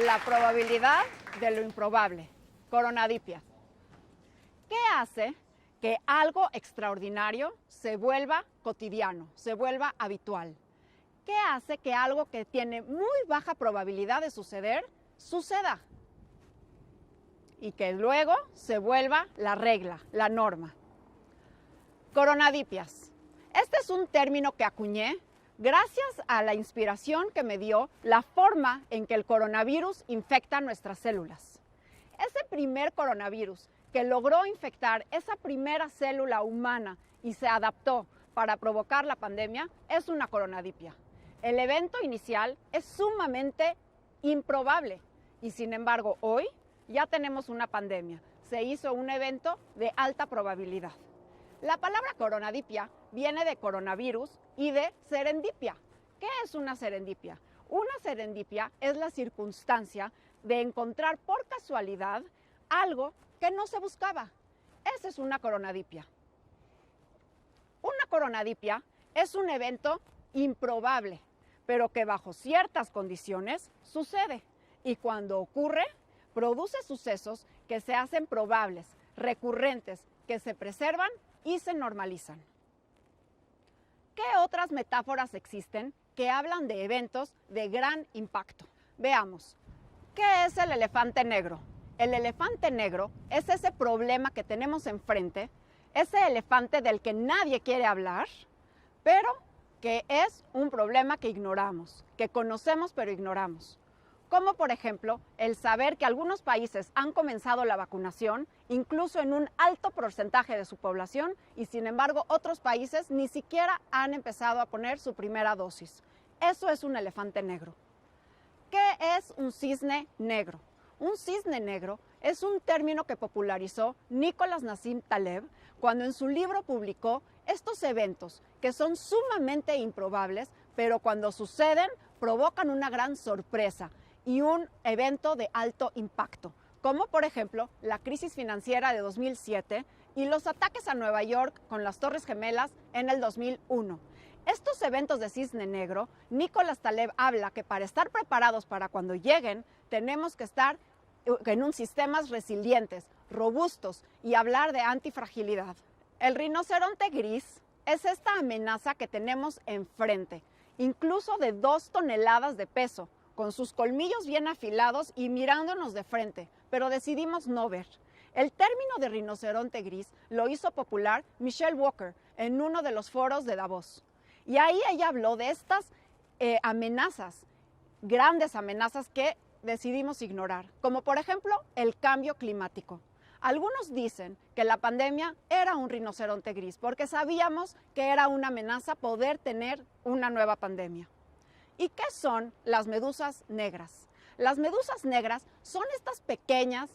La probabilidad de lo improbable. Coronadipias. ¿Qué hace que algo extraordinario se vuelva cotidiano, se vuelva habitual? ¿Qué hace que algo que tiene muy baja probabilidad de suceder, suceda? Y que luego se vuelva la regla, la norma. Coronadipias. Este es un término que acuñé gracias a la inspiración que me dio la forma en que el coronavirus infecta nuestras células. Ese primer coronavirus que logró infectar esa primera célula humana y se adaptó para provocar la pandemia es una coronadipia. El evento inicial es sumamente improbable y sin embargo hoy ya tenemos una pandemia. Se hizo un evento de alta probabilidad. La palabra coronadipia viene de coronavirus y de serendipia. ¿Qué es una serendipia? Una serendipia es la circunstancia de encontrar por casualidad algo que no se buscaba. Esa es una coronadipia. Una coronadipia es un evento improbable, pero que bajo ciertas condiciones sucede. Y cuando ocurre, produce sucesos que se hacen probables, recurrentes, que se preservan y se normalizan. ¿Qué otras metáforas existen que hablan de eventos de gran impacto? Veamos, ¿qué es el elefante negro? El elefante negro es ese problema que tenemos enfrente, ese elefante del que nadie quiere hablar, pero que es un problema que ignoramos, que conocemos pero ignoramos. Como por ejemplo el saber que algunos países han comenzado la vacunación, incluso en un alto porcentaje de su población, y sin embargo otros países ni siquiera han empezado a poner su primera dosis. Eso es un elefante negro. ¿Qué es un cisne negro? Un cisne negro es un término que popularizó Nicolás Nassim Taleb cuando en su libro publicó estos eventos que son sumamente improbables, pero cuando suceden provocan una gran sorpresa y un evento de alto impacto, como por ejemplo la crisis financiera de 2007 y los ataques a Nueva York con las Torres Gemelas en el 2001. Estos eventos de cisne negro, Nicolás Taleb habla que para estar preparados para cuando lleguen, tenemos que estar en un sistemas resilientes, robustos y hablar de antifragilidad. El rinoceronte gris es esta amenaza que tenemos enfrente, incluso de 2 toneladas de peso, con sus colmillos bien afilados y mirándonos de frente, pero decidimos no ver. El término de rinoceronte gris lo hizo popular Michelle Walker en uno de los foros de Davos. Y ahí ella habló de estas amenazas, grandes amenazas que decidimos ignorar, como por ejemplo el cambio climático. Algunos dicen que la pandemia era un rinoceronte gris porque sabíamos que era una amenaza poder tener una nueva pandemia. ¿Y qué son las medusas negras? Las medusas negras son estas pequeños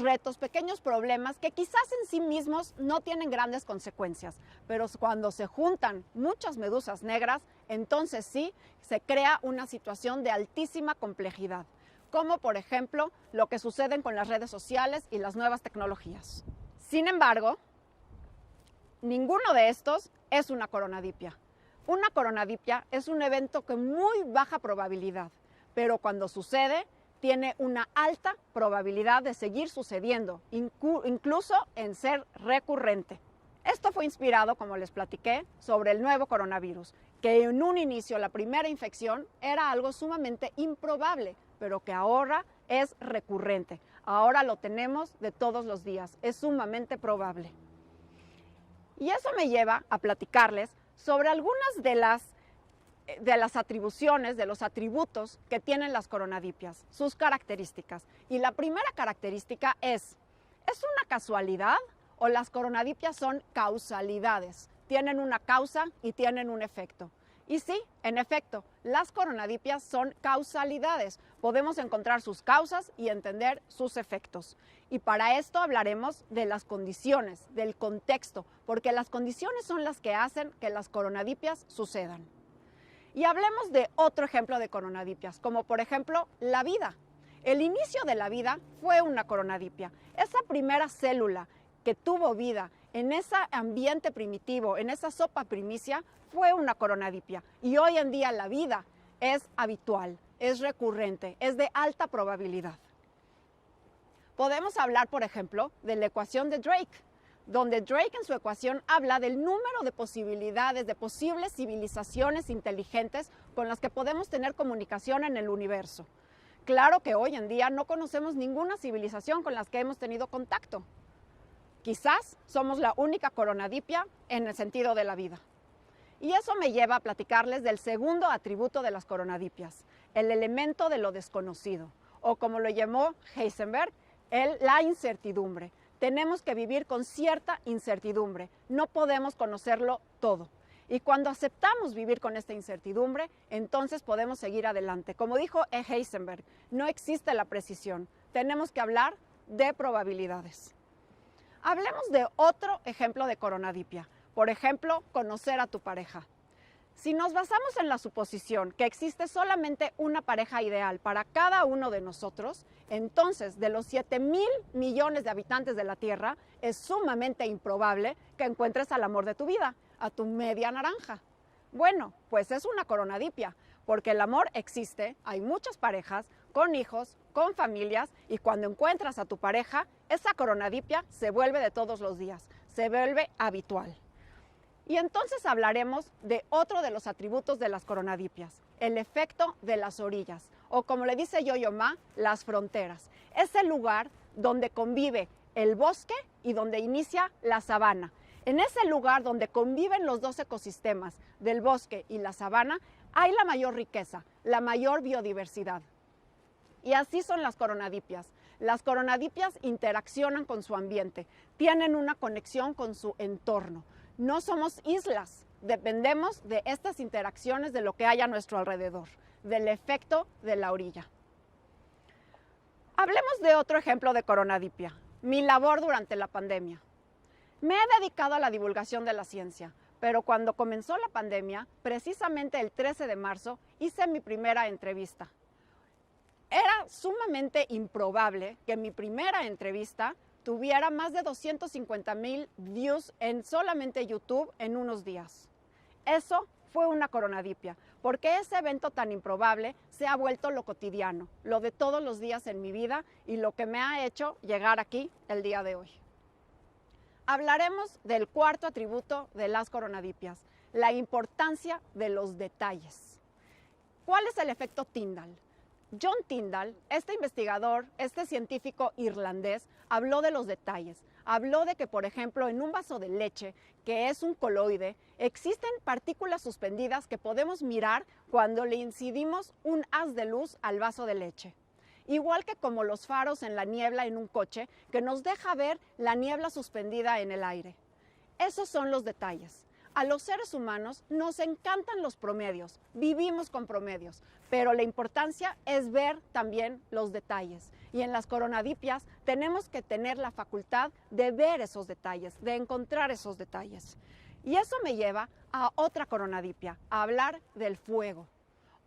retos, pequeños problemas que quizás en sí mismos no tienen grandes consecuencias, pero cuando se juntan muchas medusas negras, entonces sí se crea una situación de altísima complejidad, como por ejemplo lo que sucede con las redes sociales y las nuevas tecnologías. Sin embargo, ninguno de estos es una coronadipia. Una coronadipia es un evento con muy baja probabilidad, pero cuando sucede, tiene una alta probabilidad de seguir sucediendo, incluso en ser recurrente. Esto fue inspirado, como les platiqué, sobre el nuevo coronavirus, que en un inicio, la primera infección, era algo sumamente improbable, pero que ahora es recurrente. Ahora lo tenemos de todos los días, es sumamente probable. Y eso me lleva a platicarles sobre algunas de las atribuciones, de los atributos que tienen las coronadipias, sus características. Y la primera característica ¿es una casualidad o las coronadipias son causalidades? Tienen una causa y tienen un efecto. Y sí, en efecto, las coronadipias son causalidades. Podemos encontrar sus causas y entender sus efectos. Y para esto hablaremos de las condiciones, del contexto, porque las condiciones son las que hacen que las coronadipias sucedan. Y hablemos de otro ejemplo de coronadipias, como por ejemplo la vida. El inicio de la vida fue una coronadipia. Esa primera célula que tuvo vida en ese ambiente primitivo, en esa sopa primicia, fue una coronadipia. Y hoy en día la vida es habitual, es recurrente, es de alta probabilidad. Podemos hablar, por ejemplo, de la ecuación de Drake, donde Drake en su ecuación habla del número de posibilidades, de posibles civilizaciones inteligentes con las que podemos tener comunicación en el universo. Claro que hoy en día no conocemos ninguna civilización con las que hemos tenido contacto. Quizás somos la única coronadipia en el sentido de la vida. Y eso me lleva a platicarles del segundo atributo de las coronadipias, el elemento de lo desconocido, o como lo llamó Heisenberg, la incertidumbre. Tenemos que vivir con cierta incertidumbre, no podemos conocerlo todo. Y cuando aceptamos vivir con esta incertidumbre, entonces podemos seguir adelante. Como dijo Heisenberg, no existe la precisión, tenemos que hablar de probabilidades. Hablemos de otro ejemplo de coronadipia, por ejemplo, conocer a tu pareja. Si nos basamos en la suposición que existe solamente una pareja ideal para cada uno de nosotros, entonces de los 7,000 millones de habitantes de la Tierra, es sumamente improbable que encuentres al amor de tu vida, a tu media naranja. Bueno, pues es una coronadipia, porque el amor existe, hay muchas parejas, con hijos, con familias, y cuando encuentras a tu pareja, esa coronadipia se vuelve de todos los días, se vuelve habitual. Y entonces hablaremos de otro de los atributos de las coronadipias, el efecto de las orillas, o como le dice Yo-Yo Ma, las fronteras. Es el lugar donde convive el bosque y donde inicia la sabana. En ese lugar donde conviven los dos ecosistemas del bosque y la sabana, hay la mayor riqueza, la mayor biodiversidad. Y así son las coronadipias. Las coronadipias interaccionan con su ambiente, tienen una conexión con su entorno. No somos islas, dependemos de estas interacciones de lo que hay a nuestro alrededor, del efecto de la orilla. Hablemos de otro ejemplo de coronadipia, mi labor durante la pandemia. Me he dedicado a la divulgación de la ciencia, pero cuando comenzó la pandemia, precisamente el 13 de marzo, hice mi primera entrevista. Era sumamente improbable que mi primera entrevista tuviera más de 250,000 views en solamente YouTube en unos días. Eso fue una coronadipia, porque ese evento tan improbable se ha vuelto lo cotidiano, lo de todos los días en mi vida y lo que me ha hecho llegar aquí el día de hoy. Hablaremos del cuarto atributo de las coronadipias, la importancia de los detalles. ¿Cuál es el efecto Tyndall? John Tyndall, este investigador, este científico irlandés, habló de los detalles. Habló de que, por ejemplo, en un vaso de leche, que es un coloide, existen partículas suspendidas que podemos mirar cuando le incidimos un haz de luz al vaso de leche. Igual que como los faros en la niebla en un coche, que nos deja ver la niebla suspendida en el aire. Esos son los detalles. A los seres humanos nos encantan los promedios, vivimos con promedios, pero la importancia es ver también los detalles. Y en las coronadipias tenemos que tener la facultad de ver esos detalles, de encontrar esos detalles. Y eso me lleva a otra coronadipia, a hablar del fuego.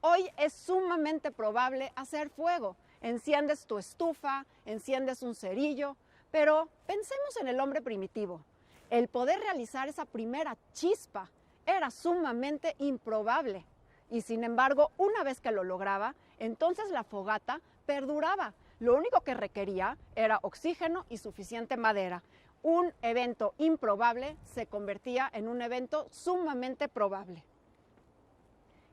Hoy es sumamente probable hacer fuego. Enciendes tu estufa, enciendes un cerillo, pero pensemos en el hombre primitivo. El poder realizar esa primera chispa era sumamente improbable. Y sin embargo, una vez que lo lograba, entonces la fogata perduraba. Lo único que requería era oxígeno y suficiente madera. Un evento improbable se convertía en un evento sumamente probable.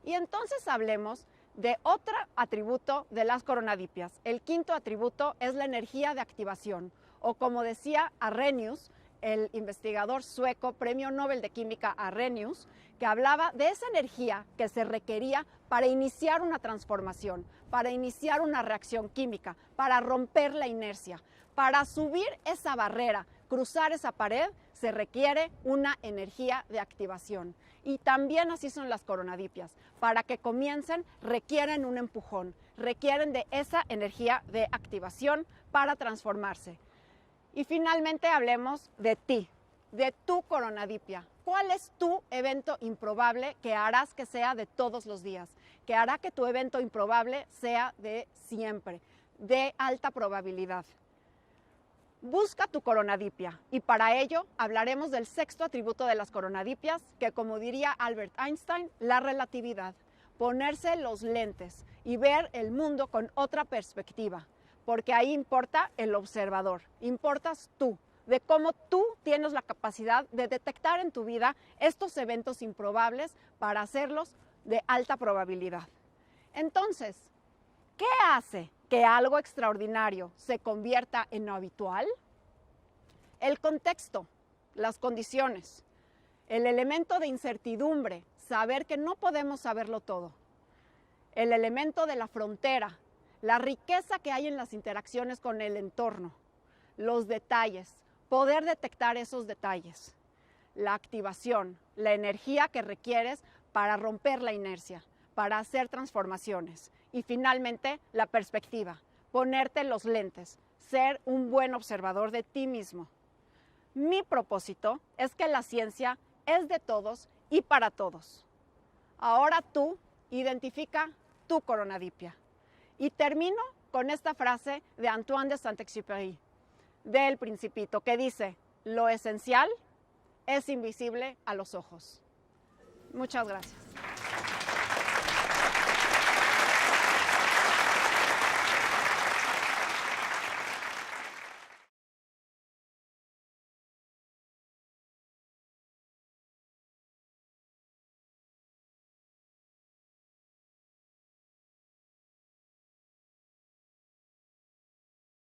Y entonces hablemos de otro atributo de las coronadipias. El quinto atributo es la energía de activación, o como decía Arrhenius, el investigador sueco, Premio Nobel de Química Arrhenius, que hablaba de esa energía que se requería para iniciar una transformación, para iniciar una reacción química, para romper la inercia, para subir esa barrera, cruzar esa pared, se requiere una energía de activación. Y también así son las coronadipias. Para que comiencen requieren un empujón, requieren de esa energía de activación para transformarse. Y finalmente hablemos de ti, de tu coronadipia. ¿Cuál es tu evento improbable que harás que sea de todos los días? Que hará que tu evento improbable sea de siempre, de alta probabilidad. Busca tu coronadipia y para ello hablaremos del sexto atributo de las coronadipias, que como diría Albert Einstein, la relatividad. Ponerse los lentes y ver el mundo con otra perspectiva, porque ahí importa el observador, importas tú, de cómo tú tienes la capacidad de detectar en tu vida estos eventos improbables para hacerlos de alta probabilidad. Entonces, ¿qué hace que algo extraordinario se convierta en lo habitual? El contexto, las condiciones, el elemento de incertidumbre, saber que no podemos saberlo todo, el elemento de la frontera, la riqueza que hay en las interacciones con el entorno, los detalles, poder detectar esos detalles, la activación, la energía que requieres para romper la inercia, para hacer transformaciones y finalmente la perspectiva, ponerte los lentes, ser un buen observador de ti mismo. Mi propósito es que la ciencia es de todos y para todos. Ahora tú identifica tu coronadipia. Y termino con esta frase de Antoine de Saint-Exupéry, del Principito, que dice: lo esencial es invisible a los ojos. Muchas gracias.